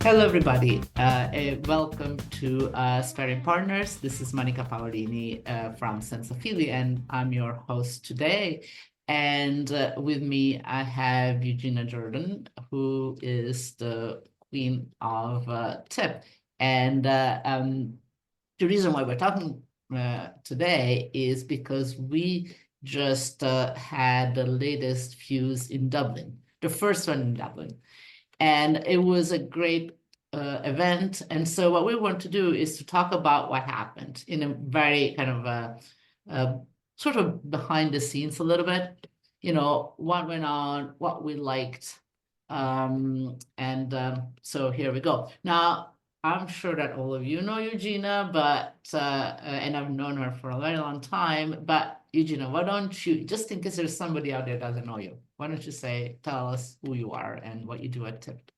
Hello, everybody. Welcome to Starting Partners. This is Monica Paolini from Senza Fili, and I'm your host today. And with me, I have Eugina Jordan, who is the queen of tip. And the reason why we're talking today is because we just had the latest FYUZ in Dublin, the first one in Dublin. And it was a great event. And so what we want to do is to talk about what happened in a very kind of sort of behind the scenes a little bit, what went on, what we liked. So here we go. Now, I'm sure that all of you know Eugina, but and I've known her for a very long time. But Eugina, why don't you, just in case there's somebody out there that doesn't know you, why don't you tell us who you are and what you do at TIP?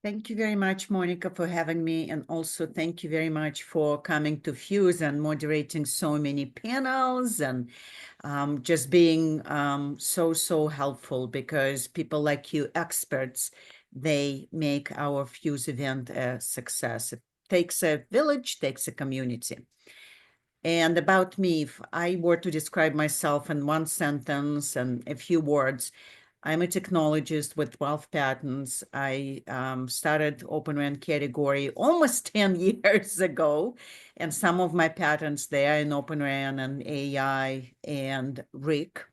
Thank you very much, Monica, for having me. And also thank you very much for coming to FYUZ and moderating so many panels and just being so helpful, because people like you, experts, they make our FYUZ event a success. It takes a village, takes a community. And about me, if I were to describe myself in one sentence and a few words, I'm a technologist with 12 patents. I started Open RAN category almost 10 years ago, and some of my patents there in Open RAN and AI and RIC.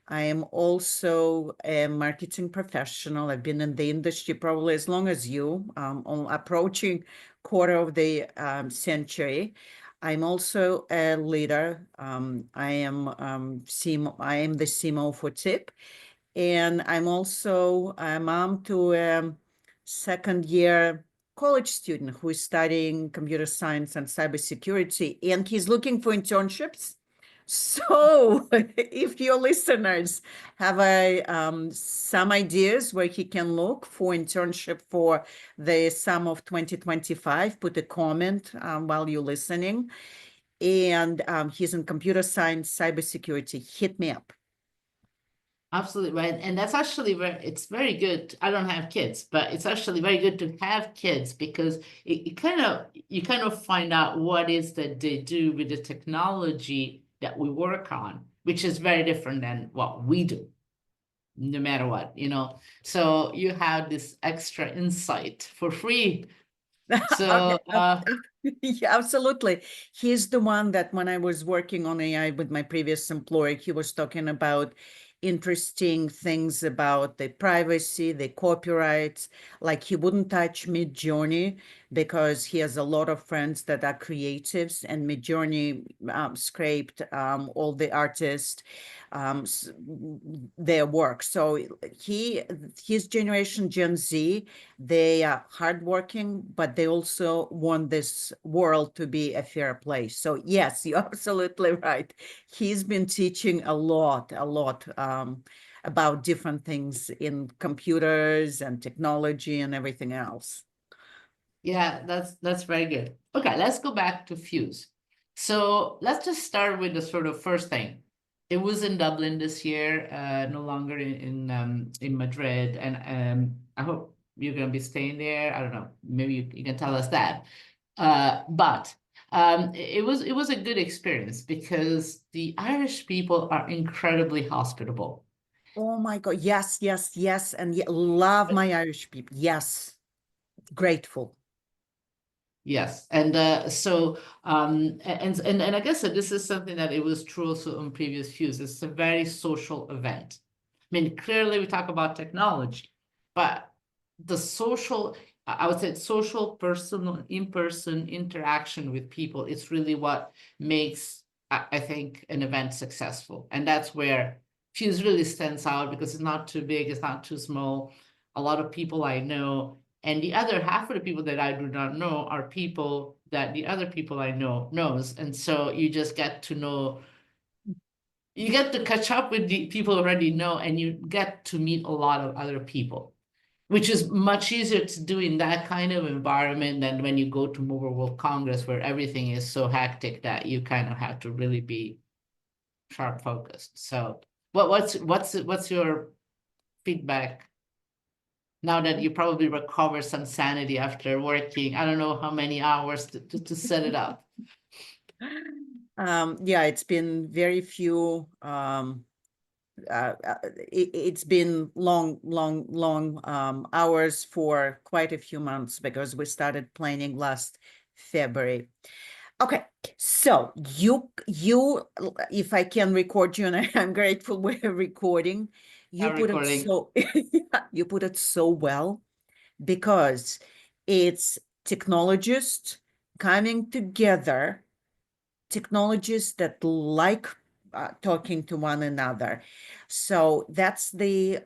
I am also a marketing professional. I've been in the industry probably as long as you, approaching quarter of the century. I'm also a leader. I am the CMO for TIP. And I'm also a mom to a second-year college student who is studying computer science and cybersecurity, and he's looking for internships. So if your listeners have some ideas where he can look for internship for the summer of 2025, put a comment while you're listening. And he's in computer science, cybersecurity. Hit me up. Absolutely right. And that's actually it's very good. I don't have kids, but it's actually very good to have kids because you kind of find out what is that they do with the technology that we work on, which is very different than what we do, no matter what, So you have this extra insight for free. So Yeah, absolutely. He's the one that when I was working on AI with my previous employer, he was talking about interesting things about the privacy, the copyrights. Like he wouldn't touch Midjourney because he has a lot of friends that are creatives, and Midjourney scraped all the artists their work. So his generation, Gen Z, they are hardworking, but they also want this world to be a fair place. So yes, you're absolutely right. He's been teaching a lot about different things in computers and technology and everything else. yeah, that's very good. Okay, let's go back to FYUZ. So let's just start with the sort of first thing. It was in Dublin this year, no longer in Madrid, and I hope you're gonna be staying there. I don't know, maybe you can tell us that. But it was a good experience because the Irish people are incredibly hospitable. Oh my God. Yes, yes, yes. And love my Irish people. Yes. Grateful. Yes, and and I guess that this is something that it was true also on previous FYUZ. It's a very social event. I mean, clearly we talk about technology, but the social, I would say social, personal, in-person interaction with people, it's really what makes, I think, an event successful. And that's where FYUZ really stands out because it's not too big, it's not too small. A lot of people I know, and the other half of the people that I do not know are people that the other people I know knows. And so you just get to know, you get to catch up with the people already know, and you get to meet a lot of other people, which is much easier to do in that kind of environment than when you go to Mobile World Congress, where everything is so hectic that you kind of have to really be sharp focused. So what's your feedback now that you probably recovered some sanity after working, I don't know how many hours to set it up. Yeah, it's been very few. It's been long hours for quite a few months because we started planning last February. Okay, so you, if I can record you, and I'm grateful we're recording, you I'm put it recording. so you put it so well, because it's technologists coming together, technologists that like talking to one another. So that's the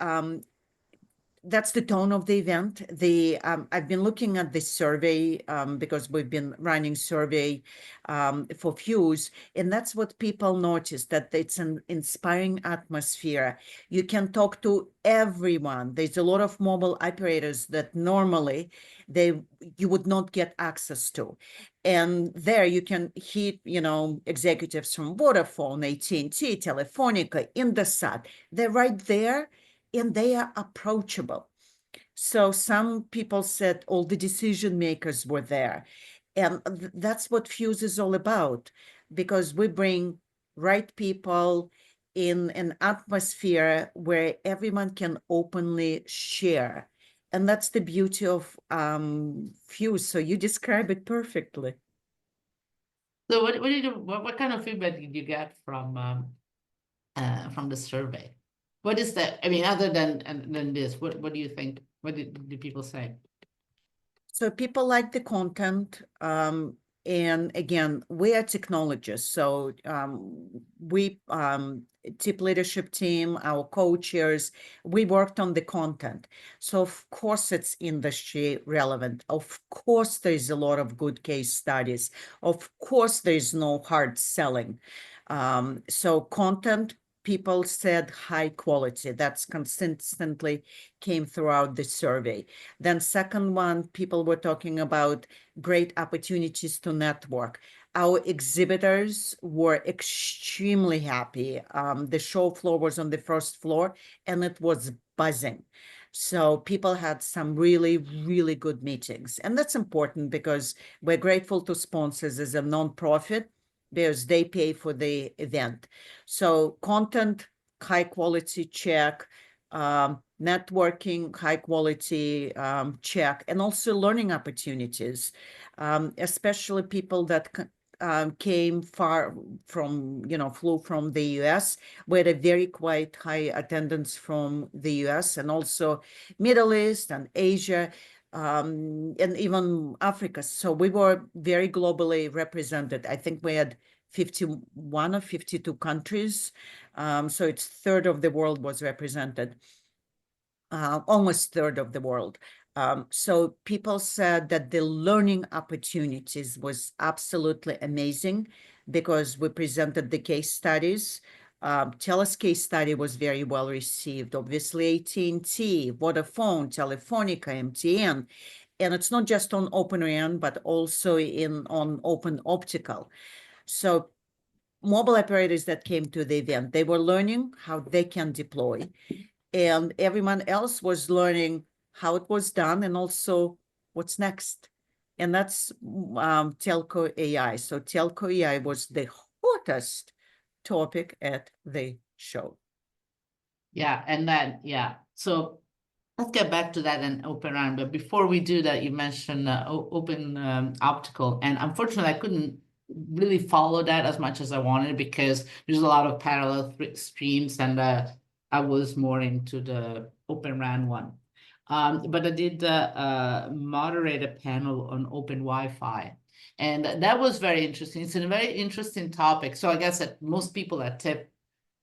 tone of the event. I've been looking at the survey because we've been running survey for FYUZ, and that's what people notice, that it's an inspiring atmosphere. You can talk to everyone. There's a lot of mobile operators that normally you would not get access to. And there you can hit, executives from Vodafone, AT&T, Telefonica, Indosat. They're right there, and they are approachable. So some people said all the decision makers were there. And that's what FYUZ is all about, because we bring right people in an atmosphere where everyone can openly share. And that's the beauty of FYUZ. So you describe it perfectly. So what kind of feedback did you get from the survey? What is that? I mean, other than this, what do you think? What did people say? So people like the content. And again, we are technologists. So we, tip leadership team, our co-chairs, we worked on the content. So of course it's industry relevant. Of course there's a lot of good case studies. Of course there's no hard selling. So content, people said high quality. That's consistently came throughout the survey. Then second one, people were talking about great opportunities to network. Our exhibitors were extremely happy. The show floor was on the first floor and it was buzzing. So people had some really, really good meetings. And that's important because we're grateful to sponsors as a nonprofit, because they pay for the event. So content, high quality, check. Networking, high quality, check, and also learning opportunities, especially people that came far from, flew from the US. We had a very quite high attendance from the US, and also Middle East and Asia, and even Africa. So we were very globally represented. I think we had 51 or 52 countries. So it's third of the world was represented, almost third of the world. So people said that the learning opportunities was absolutely amazing because we presented the case studies. TELUS case study was very well received. Obviously, AT&T, Vodafone, Telefonica, MTN. And it's not just on Open RAN, but also on Open Optical. So mobile operators that came to the event, they were learning how they can deploy, and everyone else was learning how it was done and also what's next. And that's telco AI. So telco AI was the hottest topic at the show. Yeah, and then so let's get back to that and Open RAN. But before we do that, you mentioned Open Optical, and unfortunately, I couldn't really follow that as much as I wanted because there's a lot of parallel streams, and I was more into the Open RAN one. But I did moderate a panel on Open Wi-Fi, and that was very interesting. It's a very interesting topic. So I guess that most people at TIP,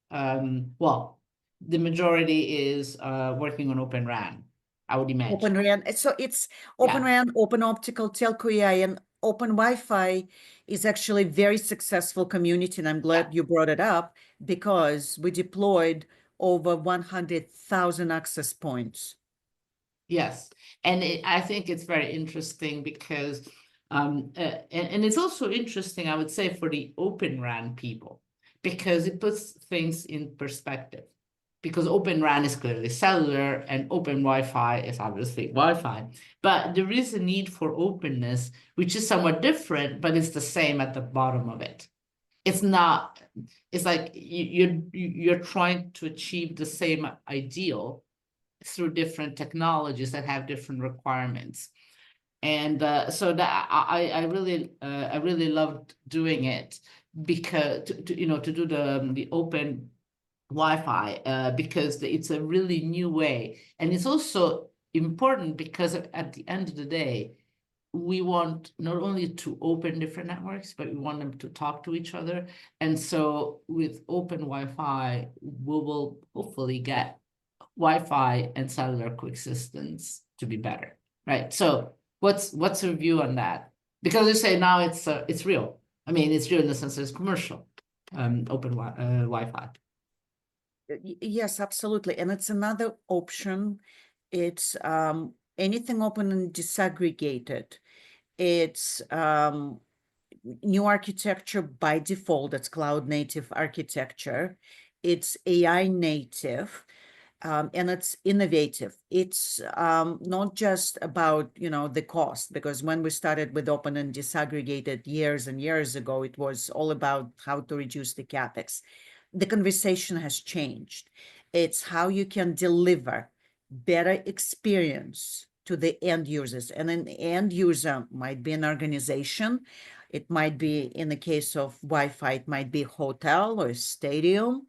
well, the majority is working on Open RAN, I would imagine. Open RAN. So it's Open RAN, Open Optical, Telco AI, and Open Wi-Fi is actually very successful community. And I'm glad you brought it up because we deployed over 100,000 access points. Yes, and I think it's very interesting because, and it's also interesting, I would say, for the Open RAN people, because it puts things in perspective. because Open RAN is clearly cellular and Open Wi-Fi is obviously Wi-Fi. But there is a need for openness, which is somewhat different, but it's the same at the bottom of it. It's not, it's like you're trying to achieve the same ideal through different technologies that have different requirements. And so that I really loved doing it because to do the open Wi-Fi because it's a really new way, and it's also important because at the end of the day, we want not only to open different networks, but we want them to talk to each other. And so with open Wi-Fi, we will hopefully get Wi-Fi and cellular coexistence to be better, right? So what's your view on that? Because you say now it's real. I mean, it's real in the sense that it's commercial, open Wi-Fi. Yes, absolutely. And it's another option. It's anything open and disaggregated. It's new architecture by default. It's cloud native architecture. It's AI native. And it's innovative. It's not just about, the cost, because when we started with open and disaggregated years and years ago, it was all about how to reduce the CapEx. The conversation has changed. It's how you can deliver better experience to the end users. And an end user might be an organization. It might be, in the case of Wi-Fi, it might be a hotel or a stadium,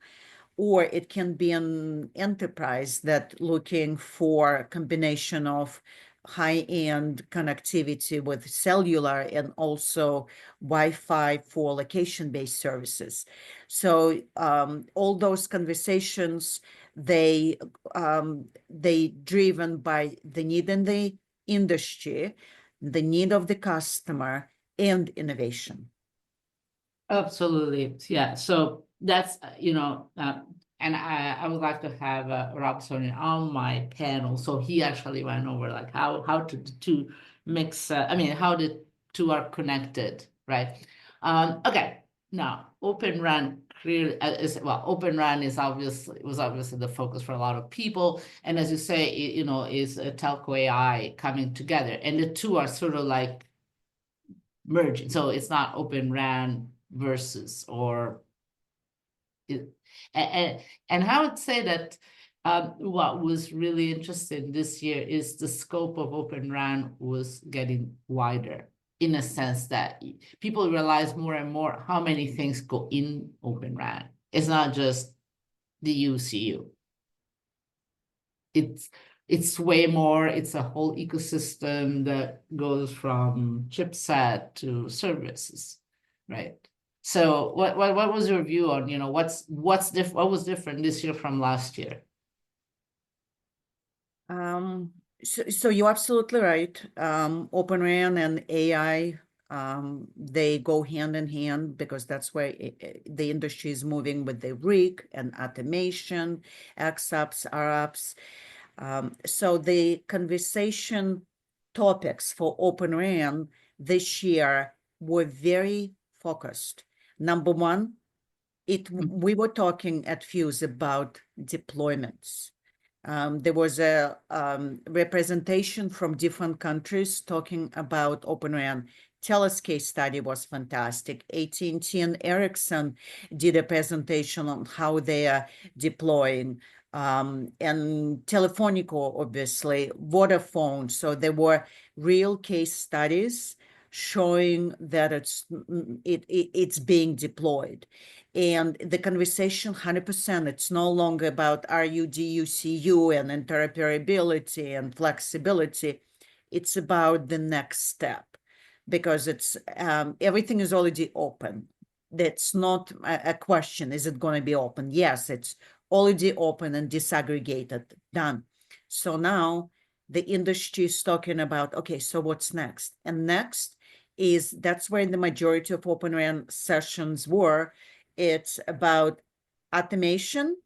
or it can be an enterprise that looking for a combination of high-end connectivity with cellular and also Wi-Fi for location-based services. So all those conversations, they driven by the need in the industry, the need of the customer, and innovation. Absolutely, yeah. So that's and I would like to have Rob Sonnen on my panel. So he actually went over like how to mix. I mean, how the two are connected, right? Okay. Now, Open RAN clearly Open RAN was obviously the focus for a lot of people, and as you say, is telco AI coming together, and the two are sort of like merging. So it's not Open RAN versus or it, and I would say that what was really interesting this year is the scope of Open RAN was getting wider, in a sense that people realize more and more how many things go in Open RAN. It's not just the UCU. It's way more. It's a whole ecosystem that goes from chipset to services, right? So what was your view on, what was different this year from last year? So you're absolutely right. Open RAN and AI, they go hand in hand because that's where the industry is moving with the RIC and automation, XApps, RApps. So the conversation topics for Open RAN this year were very focused. Number one, we were talking at FYUZ about deployments. There was a representation from different countries talking about Open RAN. TELUS case study was fantastic. AT&T and Ericsson did a presentation on how they are deploying. And Telefonica, obviously, Vodafone. So there were real case studies showing that it's being deployed. And the conversation, 100%, it's no longer about RUDUCU and interoperability and flexibility. It's about the next step, because it's everything is already open. That's not a question. Is it going to be open? Yes, it's already open and disaggregated, done. So now the industry is talking about, okay, so what's next? And next is, that's where the majority of Open RAN sessions were. It's about automation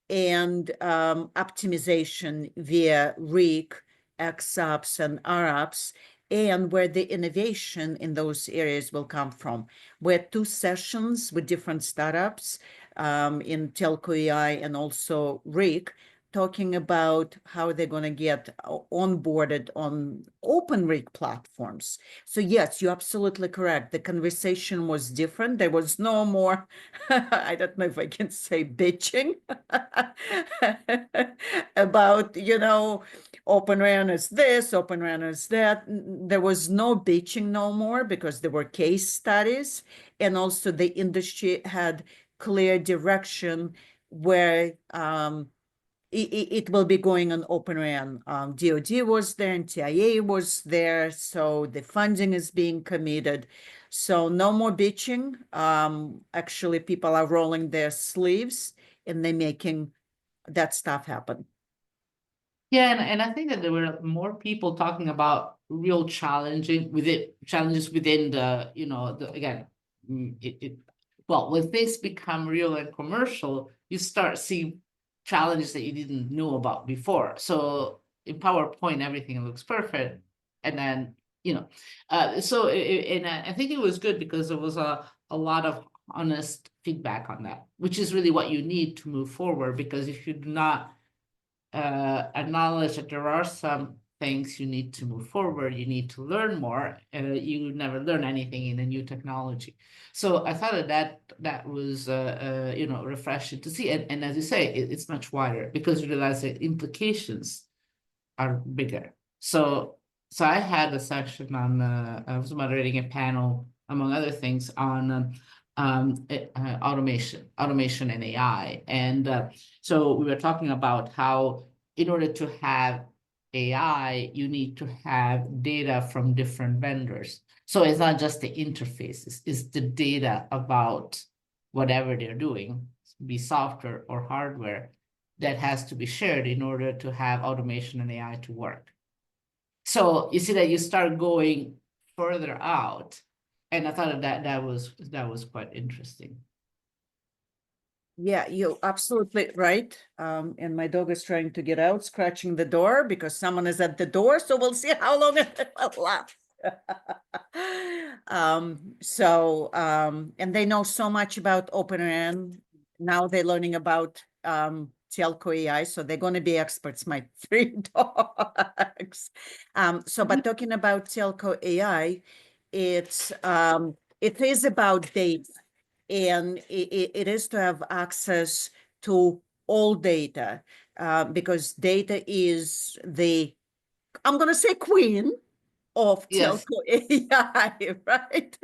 and optimization via RIC, XApps, and RApps, and where the innovation in those areas will come from. We had 2 sessions with different startups. in Telco AI and also Rick talking about how they're going to get onboarded on open rig platforms. So yes, you're absolutely correct. The conversation was different. There was no more, I don't know if I can say bitching about, Open RAN is this, Open RAN is that. There was no bitching no more because there were case studies, and also the industry had clear direction where it will be going on Open RAN. DoD was there and TIA was there, so the funding is being committed. So no more bitching. Actually, people are rolling their sleeves and they're making that stuff happen. Yeah, and I think that there were more people talking about real challenges within the, again, well, when things become real and commercial, you start seeing challenges that you didn't know about before. So in PowerPoint, everything looks perfect. And then, and I think it was good because there was a lot of honest feedback on that, which is really what you need to move forward, because if you do not acknowledge that there are some things you need to move forward, you need to learn more, you never learn anything in a new technology. So I thought that was refreshing to see, and as you say, it's much wider because you realize the implications are bigger. So I had a session on I was moderating a panel, among other things, on automation and AI. And so we were talking about how in order to have AI, you need to have data from different vendors. So it's not just the interfaces, it's the data about whatever they're doing, be software or hardware, that has to be shared in order to have automation and AI to work. So you see that you start going further out. And I thought that was quite interesting. Yeah, you're absolutely right. And my dog is trying to get out, scratching the door because someone is at the door. So we'll see how long it will last. And they know so much about Open RAN. Now they're learning about Telco AI, so they're going to be experts, my 3 dogs. But talking about Telco AI, it is about data, and it is to have access to all data, because data is I'm going to say queen of Yes. Telco AI, right?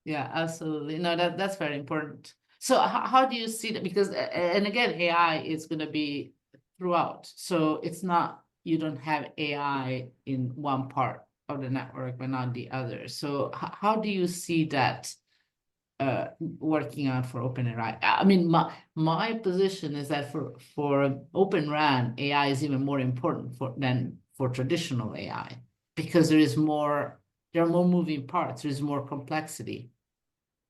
Yeah, absolutely. No, that's very important. So how do you see that? Because, and again, AI is going to be throughout. So it's not, you don't have AI in one part of the network, but not the other. So how do you see that working out for Open AI? I mean, my position is that for Open RAN, AI is even more important than for traditional AI, because there are more moving parts, there's more complexity.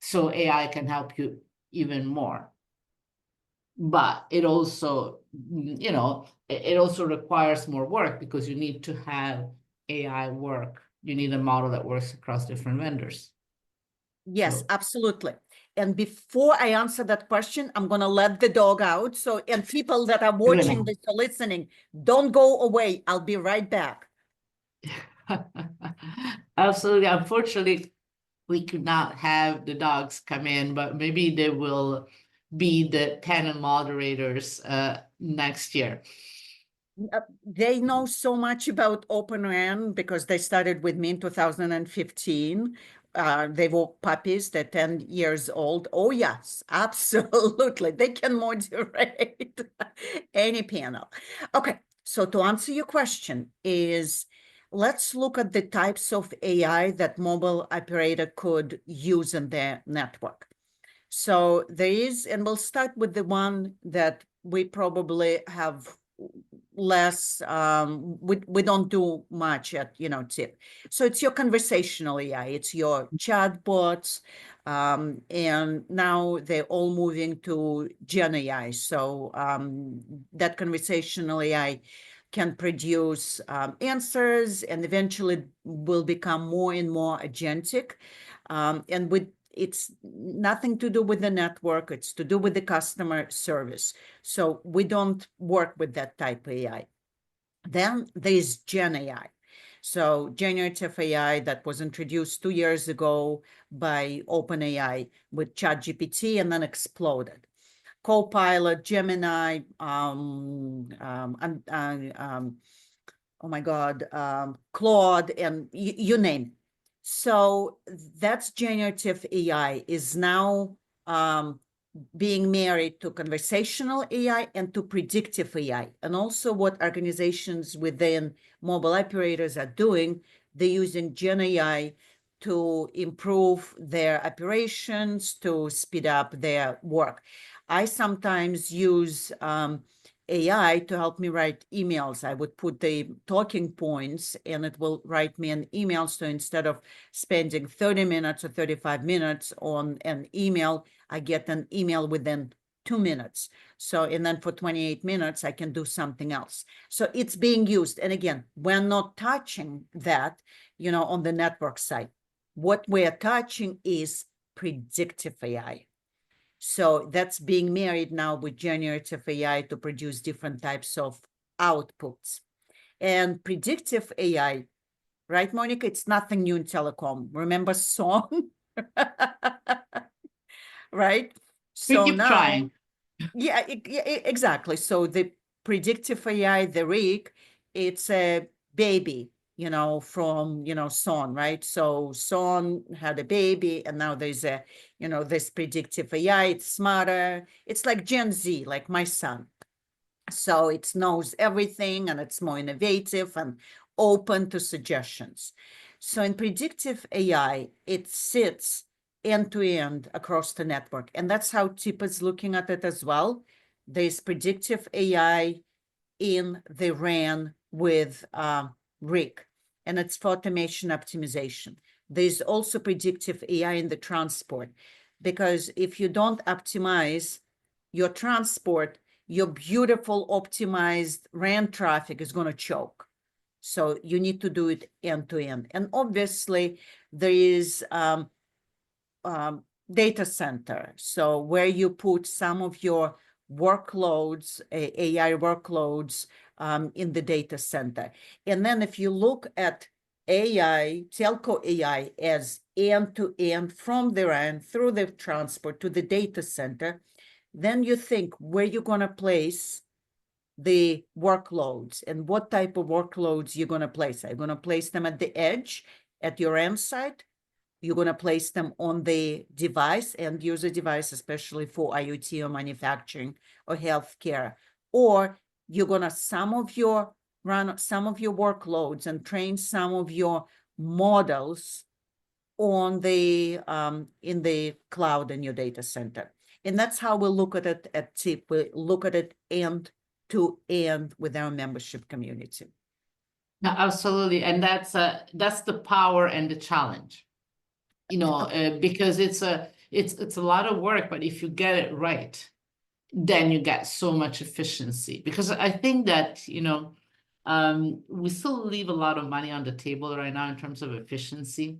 So AI can help you even more. But it also, it also requires more work, because you need to have AI work. You need a model that works across different vendors. Yes, So, absolutely. And before I answer that question, I'm going to let the dog out. So, and people that are watching this or listening, don't go away. I'll be right back. absolutely. Unfortunately, we could not have the dogs come in, but maybe they will be the panel moderators next year. They know so much about Open RAN because they started with me in 2015. They were puppies. They're 10 years old. Oh, yes, absolutely. They can moderate any panel. Okay, so to answer your question is, let's look at the types of AI that mobile operator could use in their network. So there is, and we'll start with the one that we probably have less, we don't do much at, TIP. So it's your conversational AI, it's your chatbots, and now they're all moving to Gen AI. So that conversational AI can produce answers, and eventually will become more and more agentic. And with it's nothing to do with the network. It's to do with the customer service. So we don't work with that type of AI. Then there's Gen AI. So generative AI that was introduced 2 years ago by OpenAI with ChatGPT and then exploded. Copilot, Gemini, oh my God, Claude, and you name it. So that's generative AI is now being married to conversational AI and to predictive AI. And also what organizations within mobile operators are doing, they're using Gen AI to improve their operations, to speed up their work. I sometimes use AI to help me write emails. I would put the talking points and it will write me an email. So instead of spending 30 minutes or 35 minutes on an email, I get an email within 2 minutes. So, and then for 28 minutes, I can do something else. So it's being used. And again, we're not touching that, on the network side. What we're touching is predictive AI. So that's being married now with generative AI to produce different types of outputs. And predictive AI, right, Monica? It's nothing new in telecom. Remember SON? Right? We So keep now, trying. yeah, exactly. So the predictive AI, the rig, it's a baby, from, Son, right? So Son had a baby and now there's this predictive AI, it's smarter. It's like Gen Z, like my son. So it knows everything and it's more innovative and open to suggestions. So in predictive AI, it sits end to end across the network. And that's how TIP is looking at it as well. There's predictive AI in the RAN with RIC, and it's for automation optimization. There's also predictive AI in the transport, because if you don't optimize your transport, your beautiful optimized RAN traffic is going to choke. So you need to do it end to end. And obviously there is data center. So where you put some of your workloads, AI workloads in the data center. And then if you look at AI, telco AI as end to end from the RAN through the transport to the data center, then you think where you're going to place the workloads and what type of workloads you're going to place. Are you going to place them at the edge at your end site? You're going to place them on the device, end user device, especially for IoT or manufacturing or healthcare, or you're going to run some of your workloads and train some of your models on the in the cloud in your data center. And that's how we look at it at TIP. We look at it end to end with our membership community. No, absolutely. And that's the power and the challenge. Because it's a lot of work, but if you get it right, then you get so much efficiency. Because I think that, we still leave a lot of money on the table right now in terms of efficiency.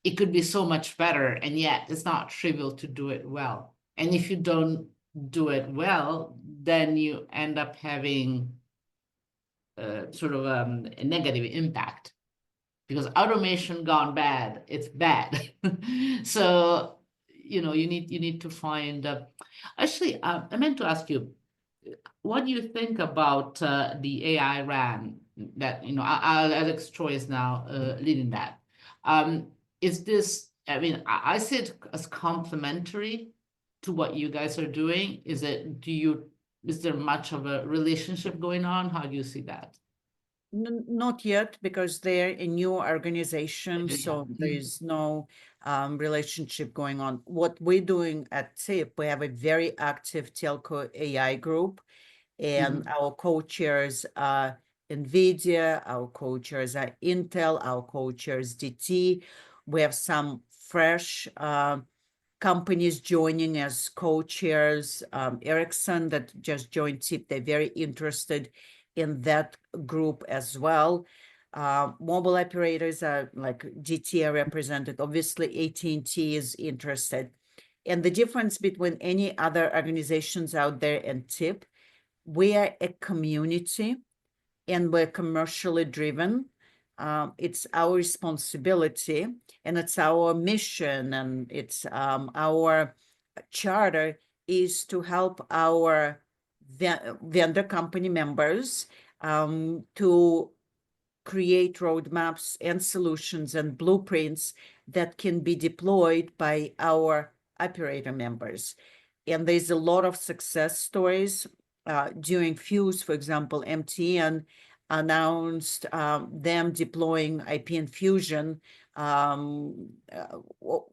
It could be so much better, and yet it's not trivial to do it well. And if you don't do it well, then you end up having sort of a negative impact. Because automation gone bad, it's bad. So, you need to find. Actually, I meant to ask you, what do you think about the AI RAN that Alex Troy is now leading that? Is this? I mean, I see it as complementary to what you guys are doing. Is there much of a relationship going on? How do you see that? Not yet, because they're a new organization, so there's no relationship going on. What we're doing at TIP, we have a very active telco AI group, and our co-chairs are NVIDIA, our co-chairs are Intel, our co-chairs DT. We have some fresh companies joining as co-chairs, Ericsson that just joined TIP. They're very interested in that group as well. Mobile operators are like DT are represented. Obviously, AT&T is interested. And the difference between any other organizations out there and TIP, we are a community and we're commercially driven. It's our responsibility and it's our mission and it's our charter is to help our vendor company members to create roadmaps and solutions and blueprints that can be deployed by our operator members. And there's a lot of success stories. During FYUZ, for example, MTN announced them deploying IPN Fusion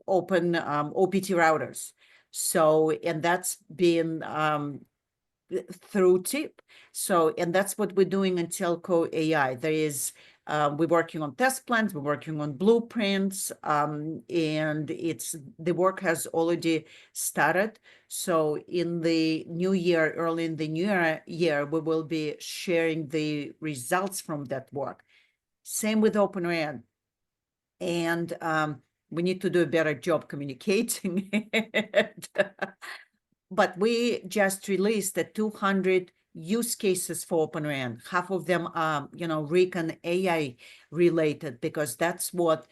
open OPT routers. So, and that's been through TIP. So, and that's what we're doing in telco AI. There is, we're working on test plans, we're working on blueprints, and the work has already started. So in the new year, early in the new year, we will be sharing the results from that work. Same with Open RAN. And we need to do a better job communicating it. But we just released the 200 use cases for Open RAN. Half of them are, RIC and AI related, because that's what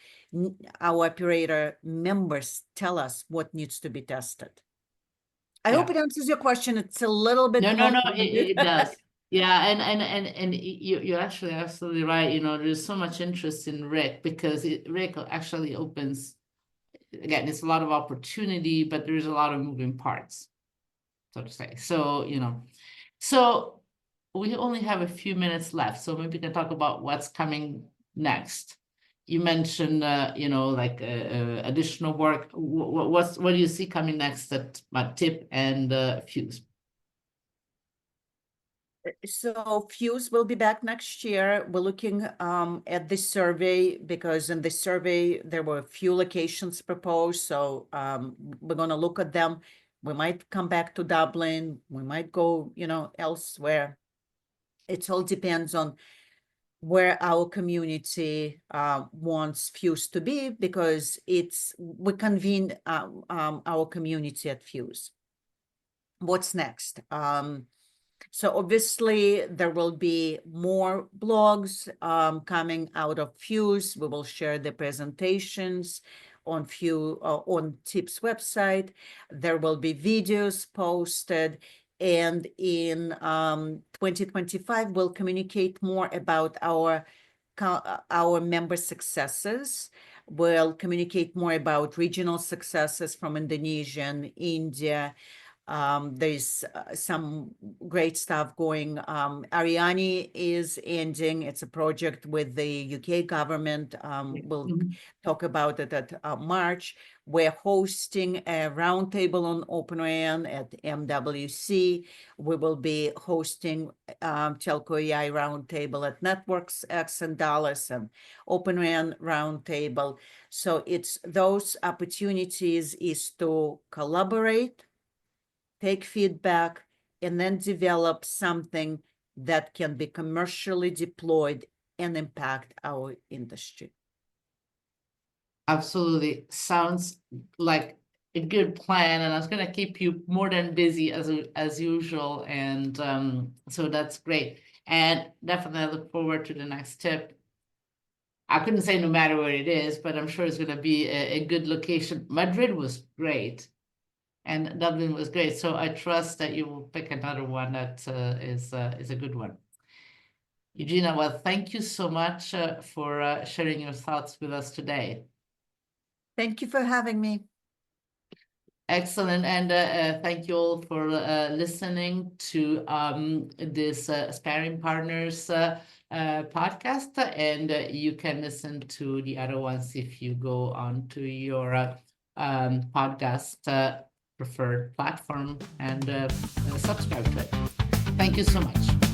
our operator members tell us what needs to be tested. I hope it answers your question. It's a little bit No, long-winded. it does. Yeah, and you're actually absolutely right. There's so much interest in RIC because RIC actually opens, again, it's a lot of opportunity, but there's a lot of moving parts, so to say. So, so we only have a few minutes left, so maybe we can talk about what's coming next. You mentioned, additional work. What do you see coming next at TIP and FYUZ? So FYUZ will be back next year. We're looking at the survey because in the survey there were a few locations proposed. So we're going to look at them. We might come back to Dublin. We might go, elsewhere. It all depends on where our community wants FYUZ to be, because we convene our community at FYUZ. What's next? So obviously there will be more blogs coming out of FYUZ. We will share the presentations on TIP's website. There will be videos posted, and in 2025 we'll communicate more about our member successes. We'll communicate more about regional successes from Indonesia and India. There's some great stuff going. Ariane is ending. It's a project with the UK government. We'll talk about it at March. We're hosting a roundtable on Open RAN at MWC. We will be hosting Telco AI roundtable at Networks X in Dallas and Open RAN roundtable. So it's those opportunities is to collaborate, take feedback, and then develop something that can be commercially deployed and impact our industry. Absolutely. Sounds like a good plan, and I was going to keep you more than busy as usual, and so that's great. And definitely look forward to the next tip. I couldn't say no matter where it is, but I'm sure it's going to be a good location. Madrid was great, and Dublin was great, so I trust that you will pick another one that is a good one. Eugina, well, thank you so much for sharing your thoughts with us today. Thank you for having me. Excellent, and thank you all for listening to this Sparring Partners podcast, and you can listen to the other ones if you go on to your podcast preferred platform and subscribe to it. Thank you so much.